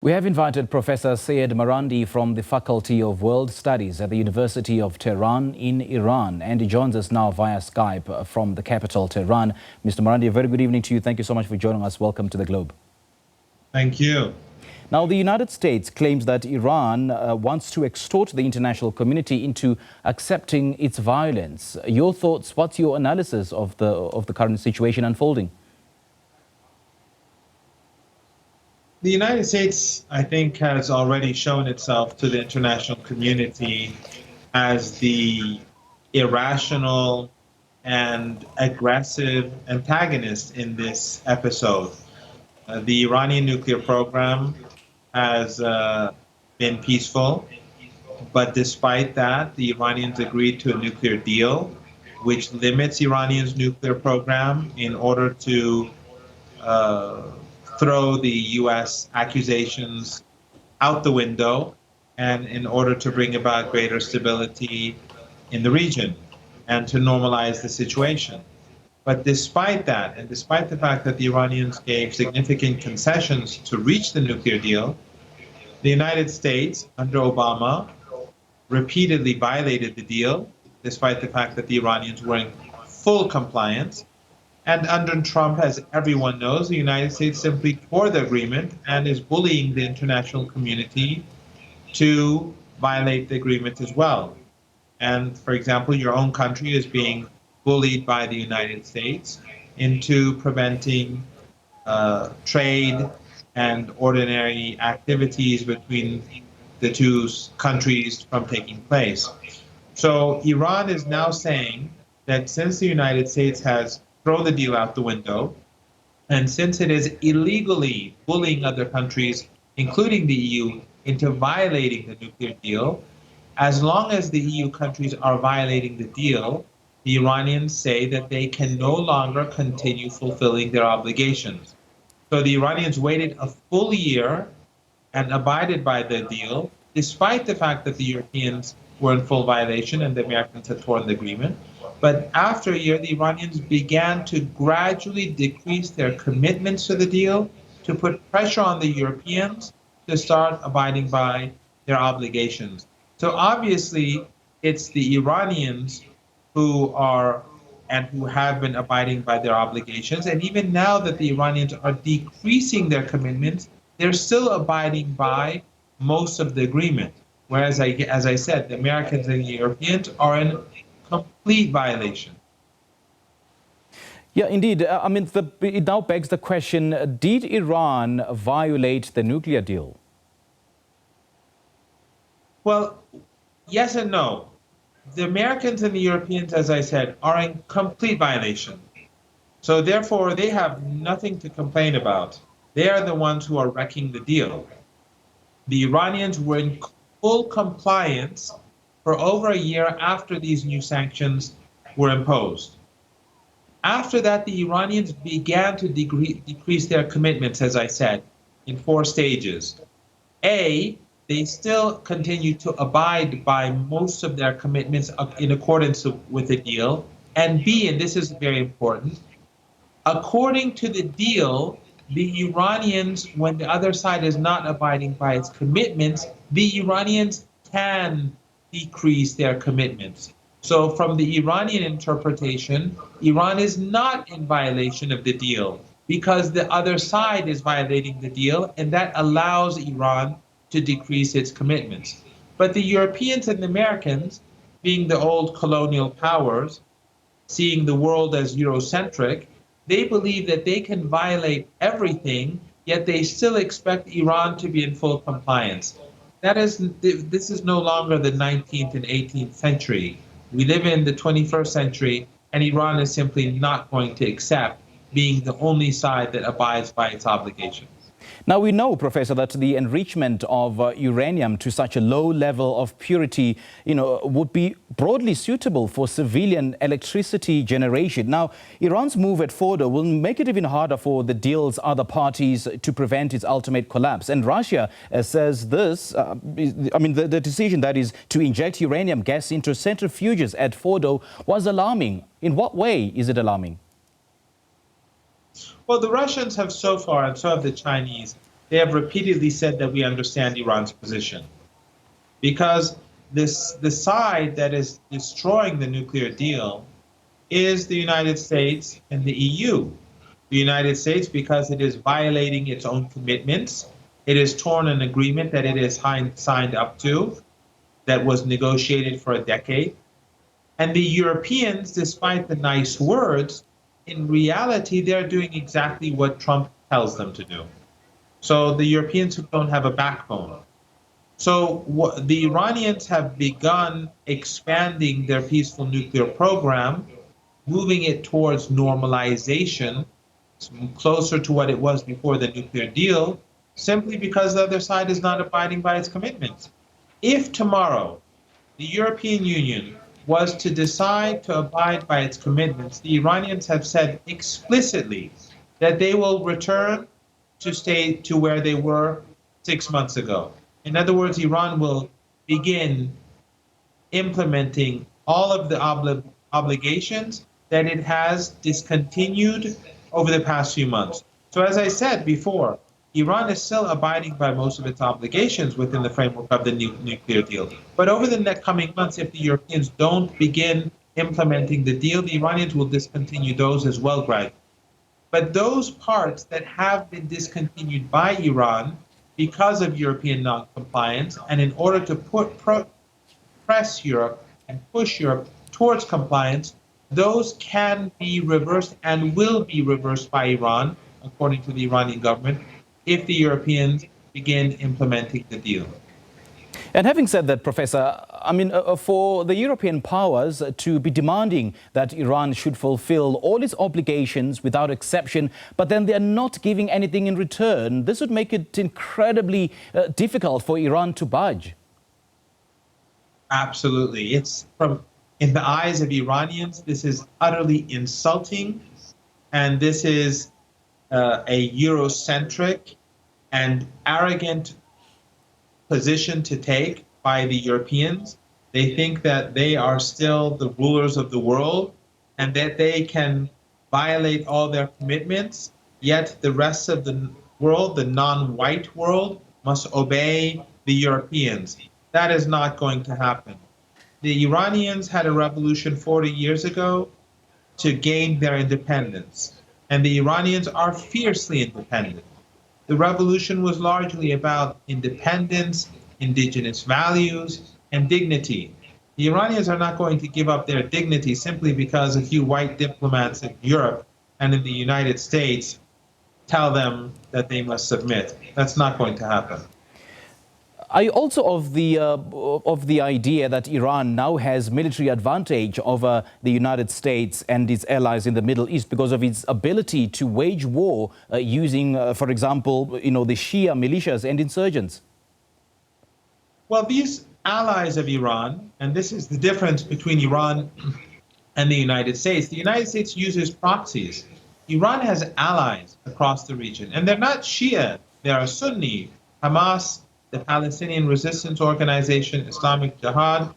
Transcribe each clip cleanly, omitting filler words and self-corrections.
We have invited Professor Seyed Marandi from the Faculty of World Studies at the University of Tehran in Iran, and he joins us now via Skype from the capital, Tehran. Mr. Marandi, a very good evening to you. Thank you so much for joining us. Welcome to the Globe. Thank you. Now, the United States claims that Iran wants to extort the international community into accepting its violence. Your thoughts, what's your analysis of the current situation unfolding? The United States, I think, has already shown itself to the international community as the irrational and aggressive antagonist in this episode. The Iranian nuclear program has been peaceful, but despite that, the Iranians agreed to a nuclear deal which limits Iranians' nuclear program in order to throw the U.S. accusations out the window and in order to bring about greater stability in the region and to normalize the situation. But despite that, and despite the fact that the Iranians gave significant concessions to reach the nuclear deal, the United States, under Obama, repeatedly violated the deal, despite the fact that the Iranians were in full compliance. And under Trump, as everyone knows, the United States simply tore the agreement and is bullying the international community to violate the agreement as well. And, for example, your own country is being bullied by the United States into preventing trade and ordinary activities between the two countries from taking place. So Iran is now saying that since the United States has thrown the deal out the window, and since it is illegally bullying other countries, including the EU, into violating the nuclear deal, as long as the EU countries are violating the deal, the Iranians say that they can no longer continue fulfilling their obligations. So the Iranians waited a full year and abided by the deal, despite the fact that the Europeans were in full violation and the Americans had torn the agreement. But after a year, the Iranians began to gradually decrease their commitments to the deal, to put pressure on the Europeans to start abiding by their obligations. So obviously, it's the Iranians who are and who have been abiding by their obligations. And even now that the Iranians are decreasing their commitments, they're still abiding by most of the agreement. Whereas, as I said, the Americans and the Europeans are in complete violation. Yeah, indeed. I mean, it now begs the question, did Iran violate the nuclear deal? Well, yes and no. The Americans and the Europeans, as I said, are in complete violation. So therefore, they have nothing to complain about. They are the ones who are wrecking the deal. The Iranians were in full compliance for over a year after these new sanctions were imposed. After that, the Iranians began to decrease their commitments, as I said, in 4 stages. A, they still continue to abide by most of their commitments in accordance with the deal. And B, and this is very important, according to the deal, the Iranians, when the other side is not abiding by its commitments, the Iranians can decrease their commitments. So from the Iranian interpretation, Iran is not in violation of the deal because the other side is violating the deal, and that allows Iran to decrease its commitments. But the Europeans and the Americans, being the old colonial powers, seeing the world as Eurocentric, they believe that they can violate everything, yet they still expect Iran to be in full compliance. This is no longer the 19th and 18th century. We live in the 21st century, and Iran is simply not going to accept being the only side that abides by its obligations. Now, we know, Professor, that the enrichment of uranium to such a low level of purity, would be broadly suitable for civilian electricity generation. Now, Iran's move at Fordo will make it even harder for the deal's other parties to prevent its ultimate collapse. And Russia says this, the decision, that is, to inject uranium gas into centrifuges at Fordo was alarming. In what way is it alarming? Well, the Russians have so far, and so have the Chinese, they have repeatedly said that we understand Iran's position. Because the side that is destroying the nuclear deal is the United States and the EU. The United States, because it is violating its own commitments, it has torn an agreement that it has signed up to, that was negotiated for a decade. And the Europeans, despite the nice words, in reality, they're doing exactly what Trump tells them to do. So the Europeans who don't have a backbone. So the Iranians have begun expanding their peaceful nuclear program, moving it towards normalization, closer to what it was before the nuclear deal, simply because the other side is not abiding by its commitments. If tomorrow the European Union was to decide to abide by its commitments, the Iranians have said explicitly that they will return to stay to where they were 6 months ago. In other words, Iran will begin implementing all of the obligations that it has discontinued over the past few months. So as I said before, Iran is still abiding by most of its obligations within the framework of the nuclear deal. But over the next coming months, if the Europeans don't begin implementing the deal, the Iranians will discontinue those as well gradually. But those parts that have been discontinued by Iran because of European non-compliance, and in order to press Europe and push Europe towards compliance, those can be reversed and will be reversed by Iran, according to the Iranian government, if the Europeans begin implementing the deal. And having said that, Professor, I mean, for the European powers to be demanding that Iran should fulfill all its obligations without exception, but then they're not giving anything in return, this would make it incredibly difficult for Iran to budge. Absolutely. In the eyes of Iranians, this is utterly insulting, and this is a Eurocentric and arrogant position to take by the Europeans. They think that they are still the rulers of the world and that they can violate all their commitments, yet the rest of the world, the non-white world, must obey the Europeans. That is not going to happen. The Iranians had a revolution 40 years ago to gain their independence, and the Iranians are fiercely independent. The revolution was largely about independence, indigenous values, and dignity. The Iranians are not going to give up their dignity simply because a few white diplomats in Europe and in the United States tell them that they must submit. That's not going to happen. Are you also of the idea that Iran now has military advantage over the United States and its allies in the Middle East because of its ability to wage war using, for example, the Shia militias and insurgents? Well, these allies of Iran, and this is the difference between Iran and the United States. The United States uses proxies. Iran has allies across the region, and they're not Shia, they are Sunni. Hamas, the Palestinian Resistance Organization, Islamic Jihad,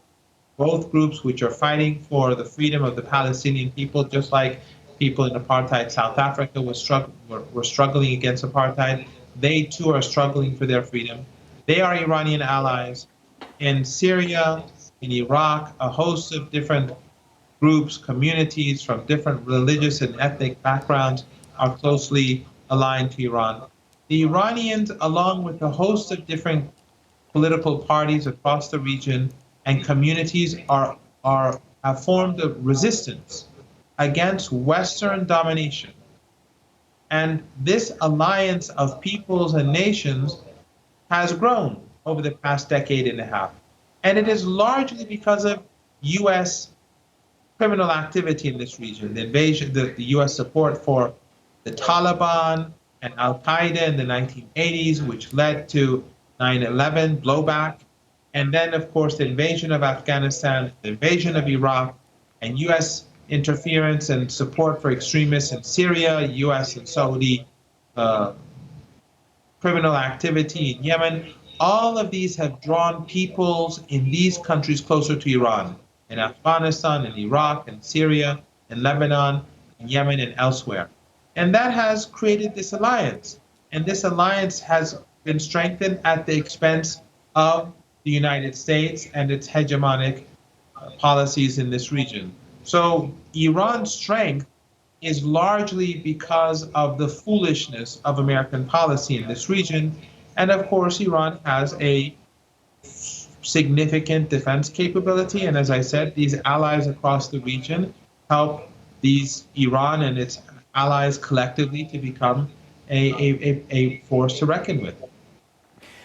both groups which are fighting for the freedom of the Palestinian people, just like people in apartheid South Africa were struggling against apartheid. They too are struggling for their freedom. They are Iranian allies. In Syria, in Iraq, a host of different groups, communities from different religious and ethnic backgrounds are closely aligned to Iran. The Iranians, along with a host of different political parties across the region and communities, have formed a resistance against Western domination. And this alliance of peoples and nations has grown over the past decade and a half. And it is largely because of U.S. criminal activity in this region, the invasion, the U.S. support for the Taliban and Al-Qaeda in the 1980s, which led to 9/11 blowback, and then, of course, the invasion of Afghanistan, the invasion of Iraq, and U.S. interference and support for extremists in Syria, U.S. and Saudi criminal activity in Yemen. All of these have drawn peoples in these countries closer to Iran, in Afghanistan, in Iraq, in Syria, in Lebanon, in Yemen, and elsewhere. And that has created this alliance. And this alliance has been strengthened at the expense of the United States and its hegemonic policies in this region. So Iran's strength is largely because of the foolishness of American policy in this region. And of course, Iran has a significant defense capability. And as I said, these allies across the region help Iran and its allies collectively to become a force to reckon with.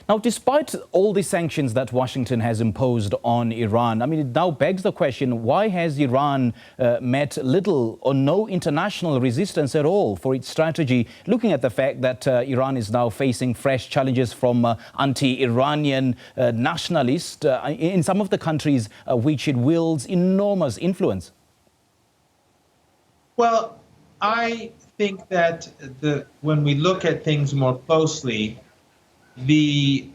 Now, despite all the sanctions that Washington has imposed on Iran, I mean, it now begs the question, why has Iran met little or no international resistance at all for its strategy, looking at the fact that Iran is now facing fresh challenges from anti-Iranian nationalists in some of the countries which it wields enormous influence? Well, I think that when we look at things more closely, the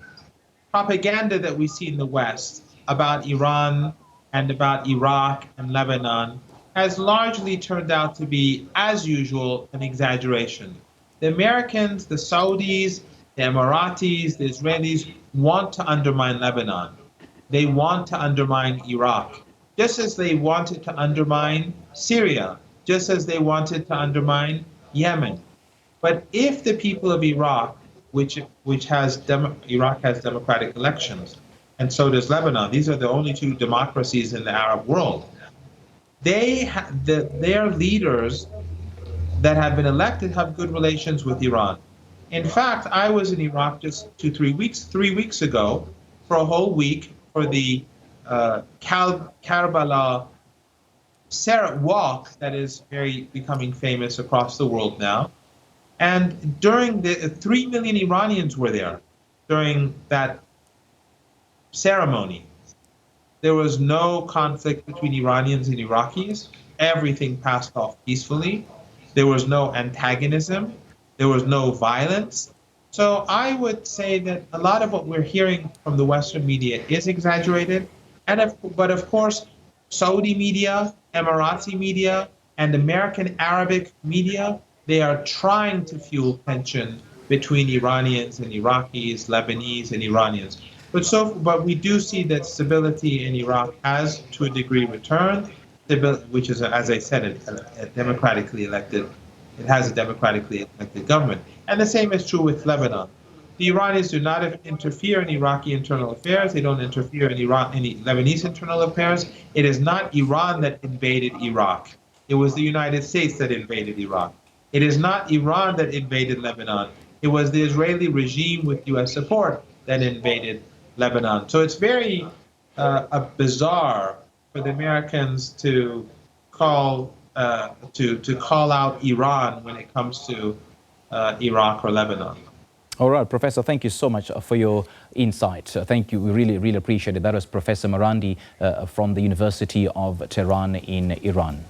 propaganda that we see in the West about Iran and about Iraq and Lebanon has largely turned out to be, as usual, an exaggeration. The Americans, the Saudis, the Emiratis, the Israelis want to undermine Lebanon. They want to undermine Iraq, just as they wanted to undermine Syria, just as they wanted to undermine Yemen. But if the people of Iraq, Iraq has democratic elections, and so does Lebanon. These are the only two democracies in the Arab world. Their leaders that have been elected have good relations with Iran. In fact, I was in Iraq just 3 weeks ago, for a whole week for the Karbala walk that is becoming famous across the world now. And during 3 million Iranians were there during that ceremony. There was no conflict between Iranians and Iraqis. Everything passed off peacefully. There was no antagonism. There was no violence. So I would say that a lot of what we're hearing from the Western media is exaggerated. But of course, Saudi media, Emirati media, and American Arabic media, they are trying to fuel tension between Iranians and Iraqis, Lebanese and Iranians. But we do see that stability in Iraq has, to a degree, returned, which is, as I said, a democratically elected. It has a democratically elected government. And the same is true with Lebanon. The Iranians do not interfere in Iraqi internal affairs. They don't interfere in Lebanese internal affairs. It is not Iran that invaded Iraq. It was the United States that invaded Iraq. It is not Iran that invaded Lebanon. It was the Israeli regime with U.S. support that invaded Lebanon. So it's very bizarre for the Americans to call out Iran when it comes to Iraq or Lebanon. All right, Professor, thank you so much for your insight. Thank you. We really, really appreciate it. That was Professor Marandi from the University of Tehran in Iran.